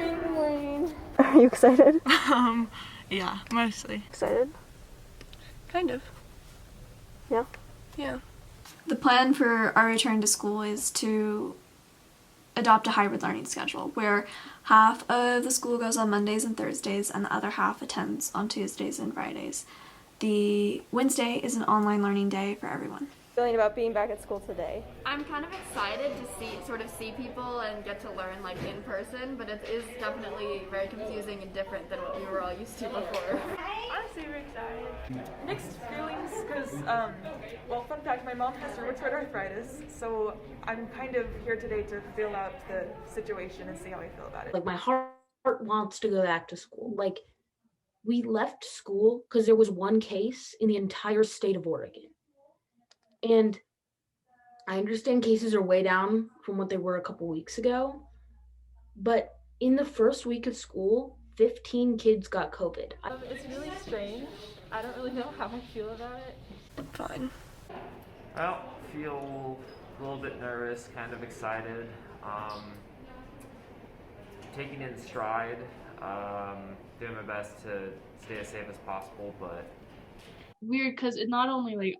morning. Are you excited? Yeah, mostly. Excited? Kind of. Yeah? Yeah. The plan for our return to school is to adopt a hybrid learning schedule where half of the school goes on Mondays and Thursdays and the other half attends on Tuesdays and Fridays. The Wednesday is an online learning day for everyone. Feeling about being back at school today? I'm kind of excited to see people and get to learn like in person, but it is definitely very confusing and different than what we were all used to before. I'm super excited. Mixed feelings because, well, fun fact, my mom has rheumatoid arthritis, so I'm kind of here today to feel out the situation and see how I feel about it. Like, my heart wants to go back to school. Like, we left school because there was one case in the entire state of Oregon. And I understand cases are way down from what they were a couple weeks ago, but in the first week of school, 15 kids got COVID. It's really strange. I don't really know how I feel about it. Fine. Well, feel a little bit nervous, kind of excited. Taking it in stride. Doing my best to stay as safe as possible, but weird because it not only like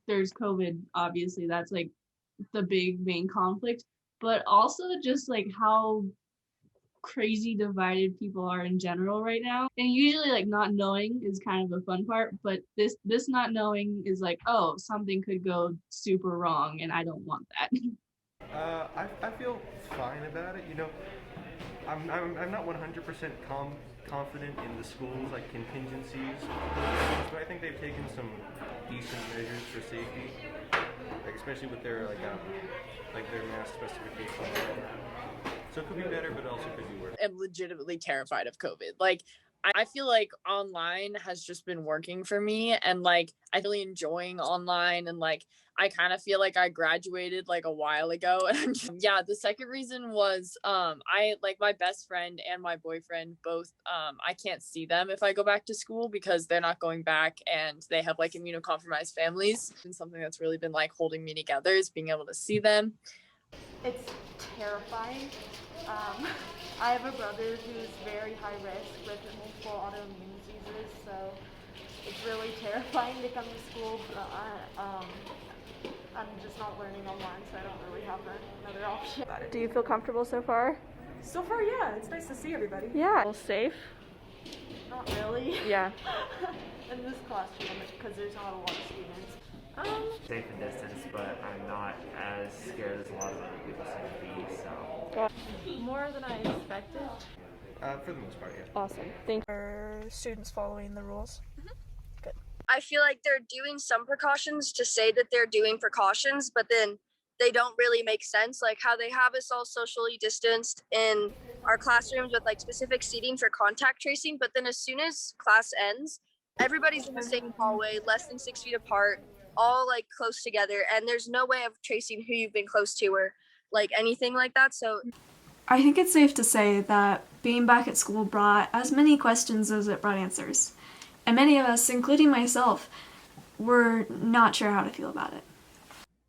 there's COVID, obviously that's like the big main conflict, but also just like how crazy divided people are in general right now. And usually like not knowing is kind of a fun part, but this not knowing is like, oh, something could go super wrong and I don't want that. I feel fine about it. You know, I'm not 100% confident in the school's like contingencies, but I think they've taken some decent measures for safety, like especially with their their mask specifications. So it could be better, but also could be worse. I'm legitimately terrified of COVID. Like, I feel like online has just been working for me, and like I'm really enjoying online, and like I kind of feel like I graduated like a while ago. And yeah, the second reason was I like my best friend and my boyfriend both I can't see them if I go back to school because they're not going back and they have like immunocompromised families. And something that's really been like holding me together is being able to see them. It's terrifying. I have a brother who's very high risk with multiple autoimmune diseases, so it's really terrifying to come to school, but I'm just not learning online, so I don't really have another option. Do you feel comfortable so far? So far, yeah, it's nice to see everybody. Yeah. Feel safe? Not really. Yeah. In this classroom, because there's not a lot of students. safe and distance, but I'm not as scared as a lot of other people seem to be, so. More than I expected. For the most part, yeah. Awesome. Thank you. Are students following the rules? Good. I feel like they're doing some precautions to say that they're doing precautions, but then they don't really make sense. Like how they have us all socially distanced in our classrooms with like specific seating for contact tracing, but then as soon as class ends, everybody's in the same hallway, less than 6 feet apart, all like close together, and there's no way of tracing who you've been close to or like anything like that. So I think it's safe to say that being back at school brought as many questions as it brought answers. And many of us, including myself, were not sure how to feel about it.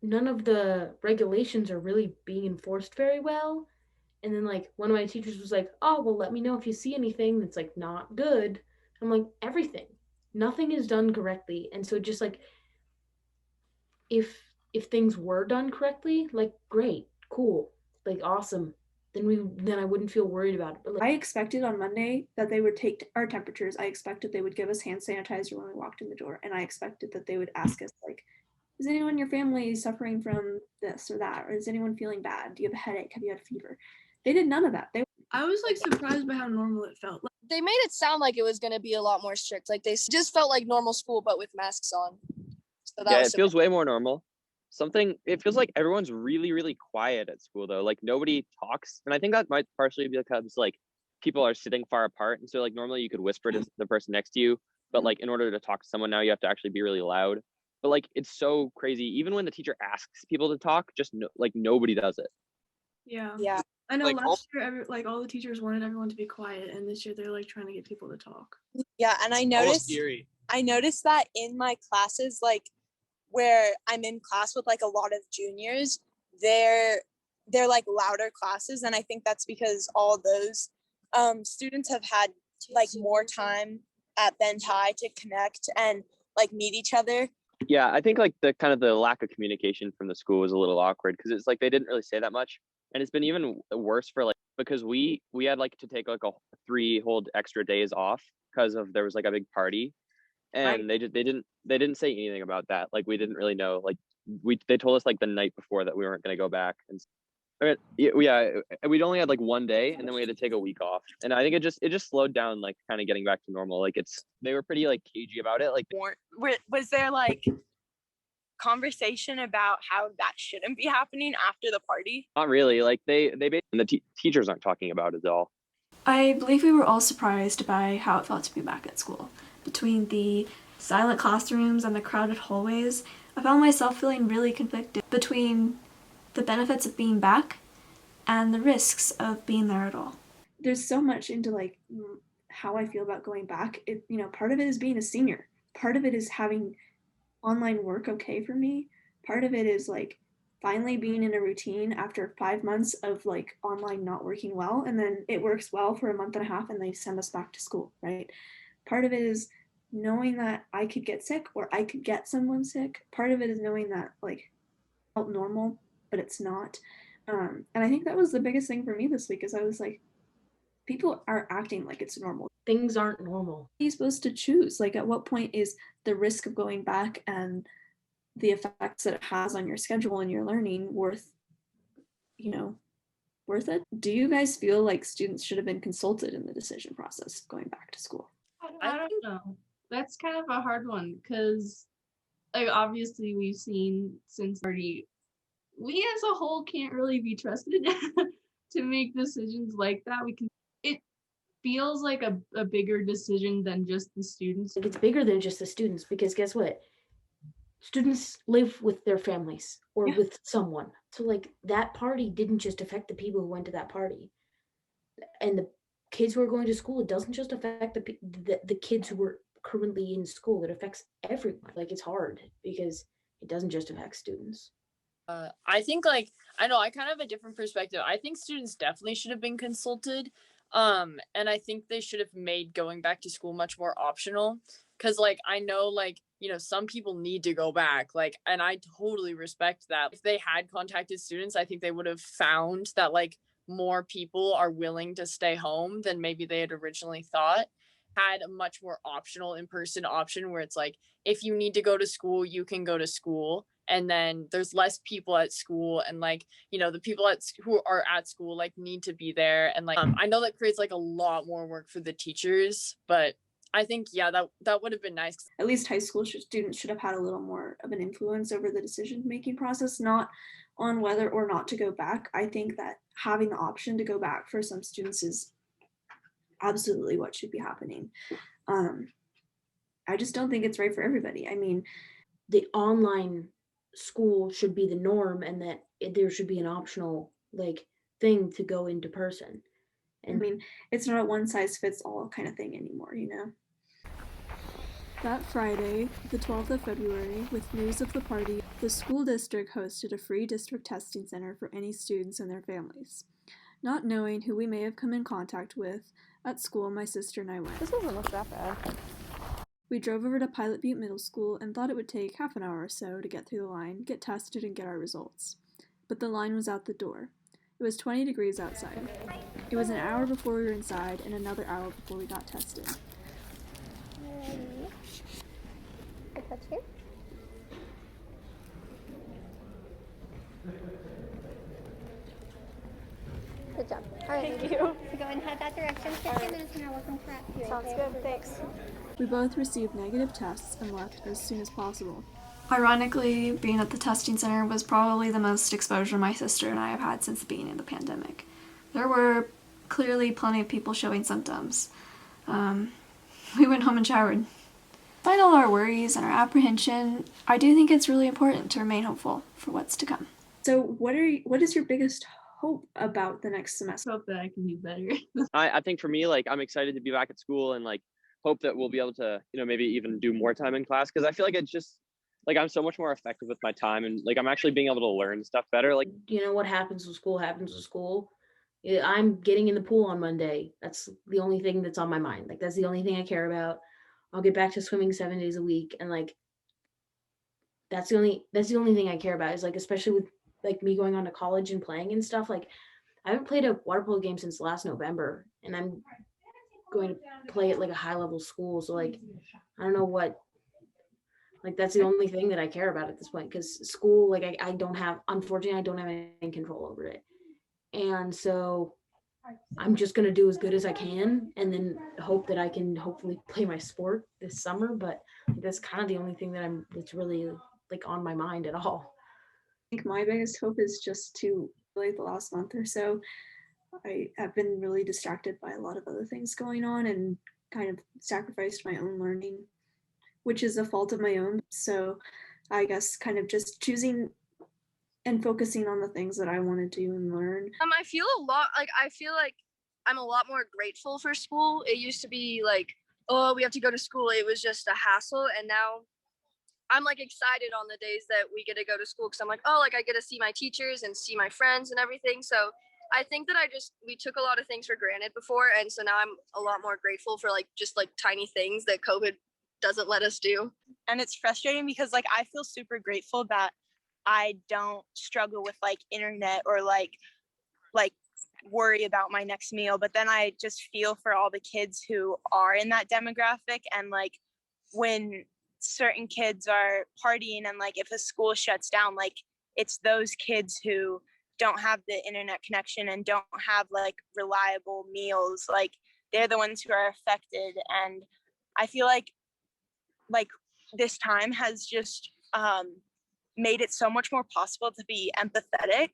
None of the regulations are really being enforced very well. And then like one of my teachers was like, oh, well, let me know if you see anything that's like not good. I'm like, everything. Nothing is done correctly. And so just like if things were done correctly, like great, cool, like awesome. Then I wouldn't feel worried about it. But like, I expected on Monday that they would take our temperatures. I expected they would give us hand sanitizer when we walked in the door. And I expected that they would ask us like, is anyone in your family suffering from this or that? Or is anyone feeling bad? Do you have a headache? Have you had a fever? They did none of that. I was like surprised by how normal it felt. they made it sound like it was going to be a lot more strict. Like they just felt like normal school, but with masks on. So yeah, it feels way more normal. It feels like everyone's really, really quiet at school though. Like nobody talks. And I think that might partially be because like people are sitting far apart. And so like normally you could whisper to the person next to you, but like in order to talk to someone now, you have to actually be really loud. But like, it's so crazy. Even when the teacher asks people to talk, just like nobody does it. Yeah. Yeah. I know Like, last year, all the teachers wanted everyone to be quiet, and this year they're like trying to get people to talk. Yeah, and I noticed that in my classes, like where I'm in class with like a lot of juniors, they're they're like louder classes, and I think that's because all those students have had like more time at Bend High to connect and like meet each other. Yeah, I think like the kind of the lack of communication from the school was a little awkward because it's like they didn't really say that much, and it's been even worse for like because we had like to take like a 3 whole extra days off because of there was like a big party, and Right. they didn't say anything about that. Like we didn't really know. Like they told us like the night before that we weren't going to go back, and I mean, yeah, we'd only had like 1 day, and then we had to take a week off, and I think it just slowed down like kind of getting back to normal. Like they were pretty like cagey about it. Like Was there like conversation about how that shouldn't be happening after the party? not really. Like they basically, the teachers aren't talking about it at all. I believe we were all surprised by how it felt to be back at school. Between the silent classrooms and the crowded hallways, I found myself feeling really conflicted between the benefits of being back and the risks of being there at all. There's so much into like how I feel about going back. It, you know, part of it is being a senior. Part of it is having online work okay for me. Part of it is like finally being in a routine after 5 months of like online not working well, and then it works well for a month and a half and they send us back to school, right? Part of it is knowing that I could get sick or I could get someone sick. Part of it is knowing that like felt normal, but it's not. And I think that was the biggest thing for me this week is I was like, people are acting like it's normal. Things aren't normal. What are you supposed to choose? Like at what point is the risk of going back and the effects that it has on your schedule and your learning worth, you know, worth it? Do you guys feel like students should have been consulted in the decision process of going back to school? I don't know. That's kind of a hard one because, like, obviously we've seen since already, we as a whole can't really be trusted to make decisions like that. It feels like a bigger decision than just the students. Like it's bigger than just the students because guess what? Students live with their families or with someone. So like that party didn't just affect the people who went to that party. And the kids who are going to school, it doesn't just affect the kids who were currently in school. It affects everyone. Like it's hard because it doesn't just affect students. I think like I know I kind of have a different perspective. I think students definitely should have been consulted. And I think they should have made going back to school much more optional. Cause like I know like, you know, some people need to go back. Like, and I totally respect that. If they had contacted students, I think they would have found that like more people are willing to stay home than maybe they had originally thought. Had a much more optional in-person option where it's like if you need to go to school, you can go to school, and then there's less people at school, and like, you know, the people who are at school like need to be there, and like I know that creates like a lot more work for the teachers, but I think that would have been nice. At least high school students should have had a little more of an influence over the decision making process, not on whether or not to go back. I think that having the option to go back for some students is absolutely what should be happening. I just don't think it's right for everybody. I mean, the online school should be the norm, and that there should be an optional like thing to go into person. And I mean, it's not a one size fits all kind of thing anymore, you know? That Friday, the 12th of February, with news of the party, the school district hosted a free district testing center for any students and their families. Not knowing who we may have come in contact with, at school my sister and I went. This doesn't look that bad. We drove over to Pilot Butte Middle School and thought it would take half an hour or so to get through the line, get tested, and get our results. But the line was out the door. It was 20 degrees outside. It was an hour before we were inside and another hour before we got tested. I touch here. Good job. All right. Thank you. So go and head that direction. 15 minutes from now, we'll come track you. Sounds good. Thanks. We both received negative tests and left as soon as possible. Ironically, being at the testing center was probably the most exposure my sister and I have had since the beginning of the pandemic. There were clearly plenty of people showing symptoms. We went home and showered. Despite all our worries and our apprehension, I do think it's really important to remain hopeful for what's to come. So what is your biggest hope about the next semester? Hope that I can do better. I think for me, like I'm excited to be back at school and like hope that we'll be able to, you know, maybe even do more time in class, because I feel like it's just like I'm so much more effective with my time, and like I'm actually being able to learn stuff better. Like, you know, what happens with school happens with school. Yeah, I'm getting in the pool on Monday. That's the only thing that's on my mind. Like that's the only thing I care about. I'll get back to swimming 7 days a week, and like that's the only thing I care about is like, especially with like me going on to college and playing and stuff. Like I haven't played a water polo game since last November, and I'm going to play at like a high level school. So like I don't know what, like that's the only thing that I care about at this point, because school, like I don't have, unfortunately I don't have any control over it. And so I'm just going to do as good as I can and then hope that I can hopefully play my sport this summer. But that's kind of the only thing that's really like on my mind at all. I think my biggest hope is just to, like, the last month or so, I have been really distracted by a lot of other things going on and kind of sacrificed my own learning, which is a fault of my own. So I guess kind of just choosing and focusing on the things that I want to do and learn. I feel like I'm a lot more grateful for school. It used to be like, oh, we have to go to school. It was just a hassle. And now I'm like excited on the days that we get to go to school, because I'm like, oh, like I get to see my teachers and see my friends and everything. So I think that we took a lot of things for granted before. And so now I'm a lot more grateful for like just like tiny things that COVID doesn't let us do. And it's frustrating because like I feel super grateful that I don't struggle with like internet or like worry about my next meal, but then I just feel for all the kids who are in that demographic, and like when certain kids are partying and like if a school shuts down, like it's those kids who don't have the internet connection and don't have like reliable meals, like they're the ones who are affected. And I feel like this time has just made it so much more possible to be empathetic